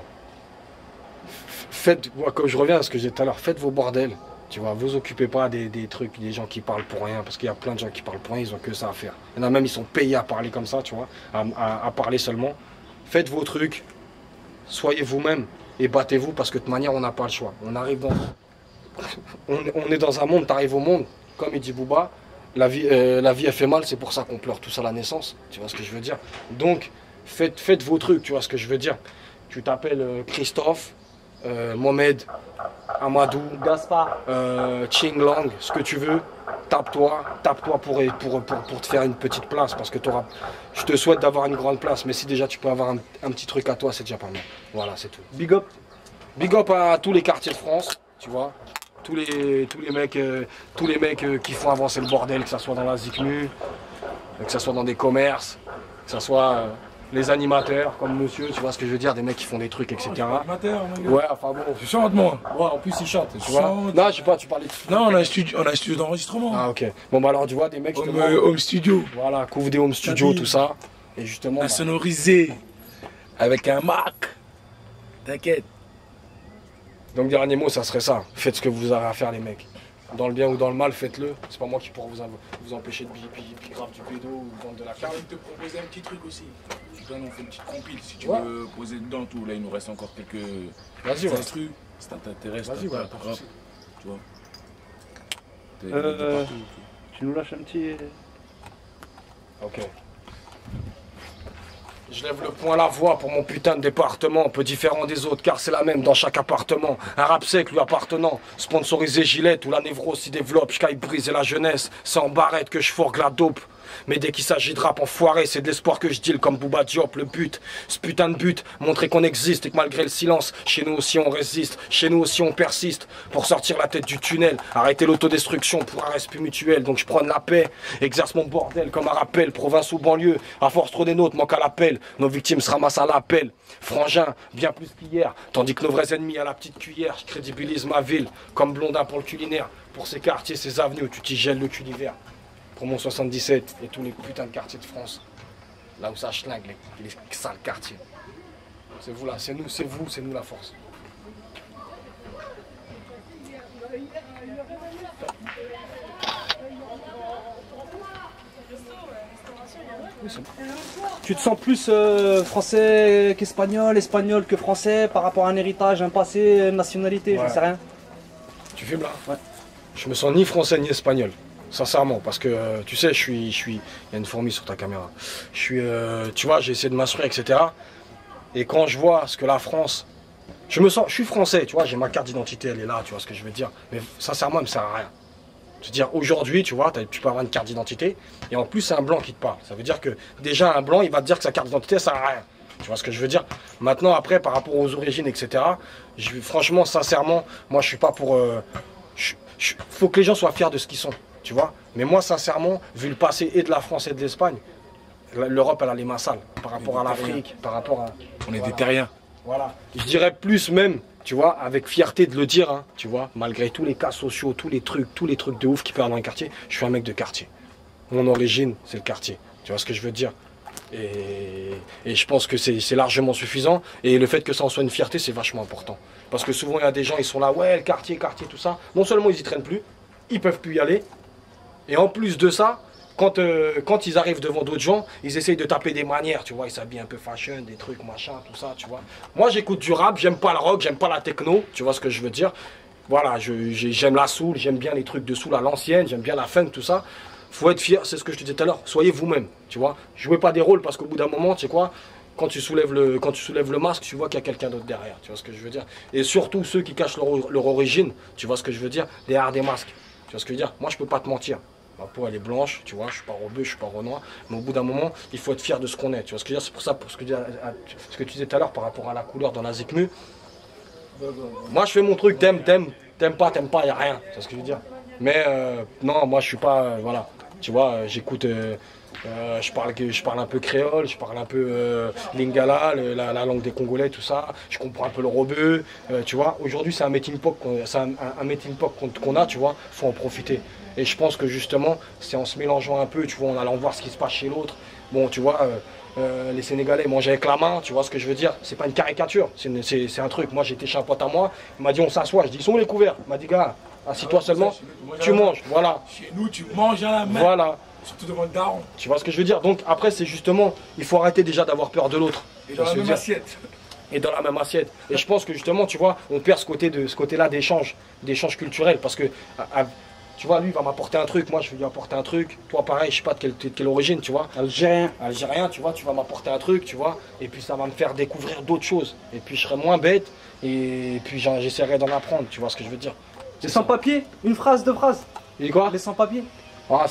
Faites, moi, comme je reviens à ce que j'ai dit tout à l'heure, faites vos bordels. Tu vois, vous occupez pas des trucs, des gens qui parlent pour rien, parce qu'il y a plein de gens qui parlent pour rien, ils ont que ça à faire. Il y en a même, ils sont payés à parler comme ça, tu vois, à parler seulement. Faites vos trucs, soyez vous-même et battez-vous, parce que de toute manière, on n'a pas le choix. On arrive dans... on est dans un monde, t'arrives au monde, comme il dit Booba, la vie elle fait mal, c'est pour ça qu'on pleure tous à la naissance, tu vois ce que je veux dire. Donc, faites vos trucs, tu vois ce que je veux dire. Tu t'appelles Christophe, Mohamed, Amadou, Gaspard, Ching Lang, ce que tu veux, tape-toi pour te faire une petite place, parce que je te souhaite d'avoir une grande place, mais si déjà tu peux avoir un petit truc à toi, c'est déjà pas mal. Voilà, c'est tout. big up. Big up à tous les quartiers de France, tu vois, tous les mecs qui font avancer le bordel, que ce soit dans la ZICMU, que ce soit dans des commerces, que ce soit les animateurs comme monsieur, tu vois ce que je veux dire, des mecs qui font des trucs, etc. Amateur, mon gars. Ouais, enfin bon, Tu chantes, moi. ouais, en plus ils chantent, tu Tu vois. chantes. Non, je sais pas, tu parlais de... Non, on a un studio d'enregistrement. Ah ok. Bon bah alors tu vois, des mecs Home, justement, home studio. voilà, couvrent des home studios, dit. tout ça. Et justement, Insonorisé. Avec un Mac. T'inquiète. donc dernier mot, ça serait ça. Faites ce que vous avez à faire les mecs. Dans le bien ou dans le mal, faites-le. C'est pas moi qui pourra vous empêcher de grave du pédo ou de vendre de la Je carte. vais te proposer un petit truc aussi. Tu vois, on fait une petite compile si tu Ouais. veux poser dedans tout. Là, il nous reste encore quelques Vas-y, ouais. instrus. Si ça t'intéresse, Vas-y, ouais, t'as pas de rap, souci. tu vois. T'es Euh, de partout. Tu nous lâches un petit... Ok. Je lève le poing à la voix pour mon putain de département, peu différent des autres, car c'est la même dans chaque appartement. Un rap sec lui appartenant, sponsorisé Gillette, où la névrose s'y développe, j'caille briser la jeunesse, c'est en barrette que je fourgue la dope. Mais dès qu'il s'agit de rap enfoiré, c'est de l'espoir que je deal comme Booba Diop, le but. Ce putain de but, montrer qu'on existe et que malgré le silence, chez nous aussi on résiste, chez nous aussi on persiste. Pour sortir la tête du tunnel, arrêter l'autodestruction pour un respect mutuel. Donc je prône la paix, exerce mon bordel comme un rappel, province ou banlieue. À force trop des nôtres, manque à l'appel, nos victimes se ramassent à l'appel. Frangin, bien plus qu'hier, tandis que nos vrais ennemis à la petite cuillère. Je crédibilise ma ville, comme Blondin pour le culinaire. Pour ces quartiers, ces avenues où tu t'y gèles le cul d'hiver. Pour mon 77 et tous les putains de quartiers de France. Là où ça schlingue, les sales quartiers. C'est vous là, c'est nous, c'est vous, c'est nous la force. Tu te sens plus français qu'espagnol, espagnol que français par rapport à un héritage, un passé, une nationalité, Ouais. j'en sais rien. Tu filmes là? Ouais. Je me sens ni français ni espagnol. Sincèrement, parce que tu sais, il y a une fourmi sur ta caméra. Tu vois, j'ai essayé de m'instruire, etc. Et quand je vois ce que la France, je suis français, tu vois, j'ai ma carte d'identité, elle est là, tu vois ce que je veux dire. Mais sincèrement, elle me sert à rien. C'est-à-dire, aujourd'hui, tu vois, tu peux avoir une carte d'identité, et en plus, c'est un blanc qui te parle. Ça veut dire que, déjà, un blanc, il va te dire que sa carte d'identité, ça sert à rien. Tu vois ce que je veux dire? Maintenant, après, par rapport aux origines, etc., franchement, sincèrement, moi, je suis pas pour... faut que les gens soient fiers de ce qu'ils sont, tu vois. Mais moi, sincèrement, vu le passé et de la France et de l'Espagne, l'Europe, elle a les mains sales par rapport à l'Afrique, par rapport à... On est Voilà. des terriens. Voilà. Je dirais plus même, tu vois, avec fierté de le dire, hein, tu vois, malgré tous les cas sociaux, tous les trucs de ouf qui peuvent avoir dans un quartier, je suis un mec de quartier. Mon origine, c'est le quartier. Tu vois ce que je veux dire? Et je pense que c'est largement suffisant. Et le fait que ça en soit une fierté, c'est vachement important. Parce que souvent, il y a des gens, ils sont là, ouais, le quartier, tout ça. Non seulement ils y traînent plus, ils peuvent plus y aller. Et en plus de ça, quand ils arrivent devant d'autres gens, ils essayent de taper des manières, tu vois. Ils s'habillent un peu fashion, des trucs, machin, tout ça, tu vois. Moi, j'écoute du rap, j'aime pas le rock, j'aime pas la techno, tu vois ce que je veux dire. Voilà, j'aime la soul, j'aime bien les trucs de soul à l'ancienne, j'aime bien la funk, tout ça. Faut être fier, c'est ce que je te disais tout à l'heure, soyez vous-même, tu vois. Jouez pas des rôles parce qu'au bout d'un moment, tu sais quoi, quand tu soulèves le masque, tu vois qu'il y a quelqu'un d'autre derrière, tu vois ce que je veux dire. Et surtout ceux qui cachent leur origine, tu vois ce que je veux dire, derrière des masques, tu vois ce que je veux dire. Moi, je peux pas te mentir. Ma peau, elle est blanche, tu vois, je suis pas rebeu, je suis pas renois, mais au bout d'un moment, il faut être fier de ce qu'on est, tu vois ce que je veux dire. C'est pour ça, pour ce que tu disais tout à l'heure par rapport à la couleur dans la Zikmu. Moi, je fais mon truc, t'aimes, pas, il n'y a rien, c'est ce que je veux dire. Mais non, moi, je suis pas, voilà. Tu vois, j'écoute, je parle un peu créole, je parle un peu lingala, la langue des Congolais, tout ça. Je comprends un peu le rebeu, tu vois. Aujourd'hui, c'est un melting pot qu'on a, tu vois. Faut en profiter. Et je pense que justement, c'est en se mélangeant un peu, tu vois, en allant voir ce qui se passe chez l'autre. Bon, tu vois, les Sénégalais mangent avec la main, tu vois ce que je veux dire. C'est pas une caricature, c'est un truc. Moi, j'étais chez un pote à moi, il m'a dit on s'assoit. Je dis, sont où les couverts? Il m'a dit, gars, assis-toi seulement, tu manges, voilà. Chez nous, tu manges à la main. Voilà. Surtout devant le daron. Tu vois ce que je veux dire. Donc après, c'est justement, il faut arrêter déjà d'avoir peur de l'autre. Et dans la même assiette. Et dans la même assiette. Et je pense que justement, tu vois, on perd ce côté-là d'échange culturel. Parce que, tu vois, lui, il va m'apporter un truc, moi, je vais lui apporter un truc. Toi, pareil, je sais pas de quelle origine, tu vois. Algérien, tu vois, tu vas m'apporter un truc, tu vois. Et puis ça va me faire découvrir d'autres choses. Et puis je serai moins bête. Et puis j'essaierai d'en apprendre, tu vois ce que je veux dire. Les sans-papiers, une phrase, deux phrases. Et quoi? Les sans-papiers. Ah,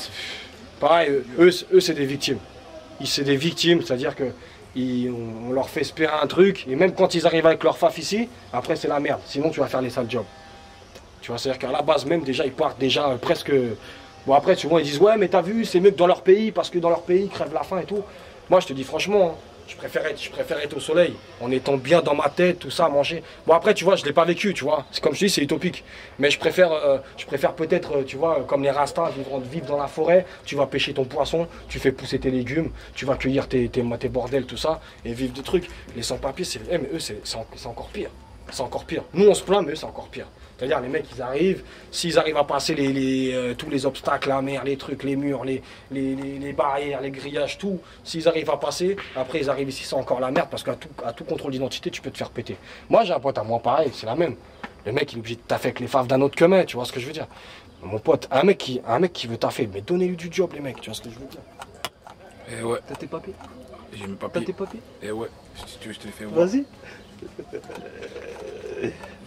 pareil, eux c'est des victimes. C'est des victimes, c'est-à-dire que on leur fait espérer un truc, et même quand ils arrivent avec leur faf ici, après c'est la merde. Sinon tu vas faire les sales jobs. Tu vois, c'est-à-dire qu'à la base même déjà ils partent déjà presque. Bon après souvent ils disent ouais mais t'as vu c'est mieux que dans leur pays parce que dans leur pays ils crèvent la faim et tout. Moi je te dis franchement, hein, je préfère être au soleil, en étant bien dans ma tête, tout ça, manger. Bon après tu vois, je l'ai pas vécu, tu vois. C'est comme je dis, c'est utopique. Mais je préfère peut-être, tu vois, comme les Rastas, vivre dans la forêt, tu vas pêcher ton poisson, tu fais pousser tes légumes, tu vas cueillir tes bordels, tout ça, et vivre de trucs. Les sans-papiers, mais eux, c'est encore pire. C'est encore pire. Nous on se plaint, mais eux c'est encore pire. C'est-à-dire les mecs ils arrivent, s'ils arrivent à passer tous les obstacles, la mer, les trucs, les murs, les barrières, les grillages, tout, s'ils arrivent à passer, après ils arrivent ici c'est encore la merde parce qu'à tout contrôle d'identité tu peux te faire péter. Moi j'ai un pote à moi pareil, c'est la même. Le mec il est obligé de taffer avec les faves d'un autre que moi, tu vois ce que je veux dire. Mon pote, un mec qui veut taffer, mais donnez-lui du job les mecs, tu vois ce que je veux dire. Eh ouais, T'as tes papiers? j'ai mes T'as papiers. tes papiers? Eh ouais, si tu veux, je te les fais voir. Vas-y.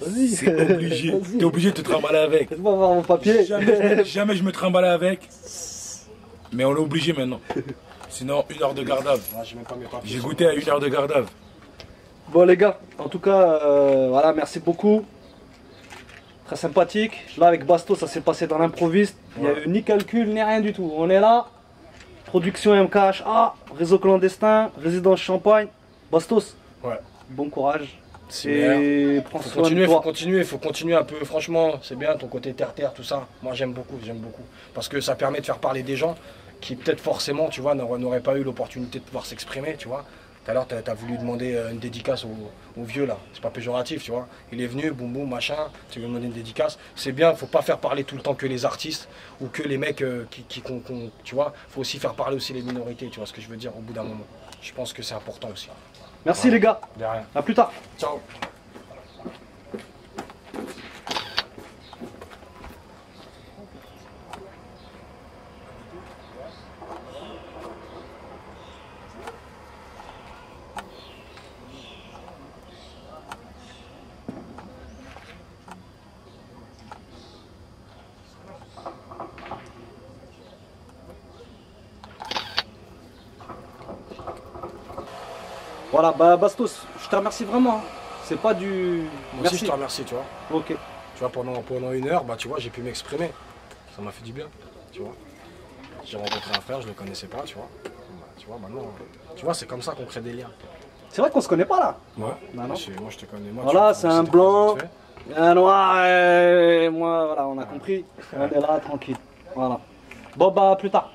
Vas-y. C'est obligé. Vas-y. T'es obligé de te trimballer avec. Laisse-moi voir mon papier. Jamais je me trimballais avec. Mais on est obligé maintenant. Sinon, 1 heure de garde à vue. Moi j'ai même pas mes papiers. J'ai goûté à 1 heure de garde à vue. Bon les gars, en tout cas, voilà, merci beaucoup. Très sympathique. Là avec Basto, ça s'est passé dans l'improviste. Il n'y a eu ni calcul, ni rien du tout. On est là. Production MKHA, réseau clandestin, résidence Champagne. Bastos, Ouais. bon courage. C'est Et prends Faut soin de continuer, toi. faut continuer un peu. Franchement, c'est bien ton côté terre-terre, tout ça. Moi, j'aime beaucoup. Parce que ça permet de faire parler des gens qui, peut-être forcément, tu vois, n'auraient pas eu l'opportunité de pouvoir s'exprimer, tu vois. Tout à l'heure, tu as voulu demander une dédicace au vieux, là. C'est pas péjoratif, tu vois. Il est venu, boum boum, machin, tu veux demander une dédicace. C'est bien, faut pas faire parler tout le temps que les artistes ou que les mecs tu vois. Faut aussi faire parler aussi les minorités, tu vois ce que je veux dire, au bout d'un moment. Je pense que c'est important aussi. Merci les gars. De rien. À plus tard. Ciao. Voilà, bah Bastos, je te remercie vraiment. Hein. C'est pas du. Moi aussi, je te remercie, tu vois. Ok. Tu vois, pendant 1 heure, bah, tu vois, j'ai pu m'exprimer. Ça m'a fait du bien, tu vois. J'ai rencontré un frère, je le connaissais pas, tu vois. Bah, tu vois, maintenant, tu vois, c'est comme ça qu'on crée des liens. C'est vrai qu'on se connaît pas là. Ouais. Bah non. Moi, je te connais. Moi, Voilà, tu c'est vois, un c'était blanc. vite fait. Un noir et moi, voilà, on a compris. On est là, tranquille. Voilà. Bon, bah, à plus tard.